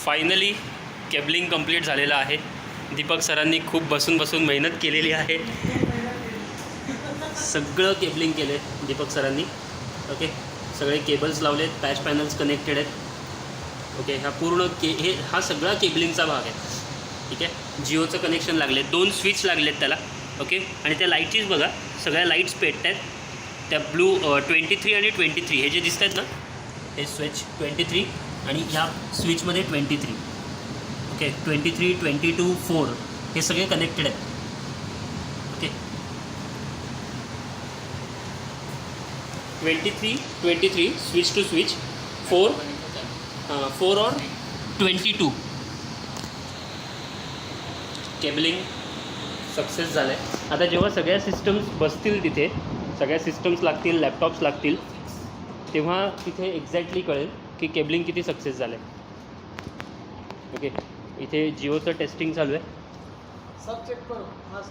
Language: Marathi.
फायनली केबलिंग कंप्लीट झालेलं आहे. दीपक सरांनी खूप बसून मेहनत केलेली आहे. सगळं केबलिंग केलं आहे दीपक सरांनी. ओके, सगळे केबल्स लावलेत, पॅच पॅनल्स कनेक्टेड आहेत. ओके, हा पूर्ण हा सगळा केबलिंगचा भाग आहे. ठीक आहे, जिओचं कनेक्शन लागले, 2 स्विच लागलेत त्याला. ओके, आणि त्या लाईटचीच बघा, सगळ्या लाईट्स पेटत आहेत. त्या ब्लू 23 आणि 23 हे जे दिसत आहेत ना, हे स्विच 23 आणि ह्या स्विचमध्ये 23. ओके, 23, 22, 4 हे सगळे कनेक्टेड आहेत. ओके, 23 स्विच टू स्विच, 4 और 22 केबलिंग सक्सेस झालं आहे. आता जेव्हा सगळ्या सिस्टम्स बसतील तिथे, सगळ्या सिस्टम्स लागतील, लॅपटॉप्स लागतील, तेव्हा तिथे एक्झॅक्टली कळेल की केबलिंग किती सक्सेस झालं आहे. ओके, इथे जिओचं टेस्टिंग चालू आहे. सब चेक करो मस्त.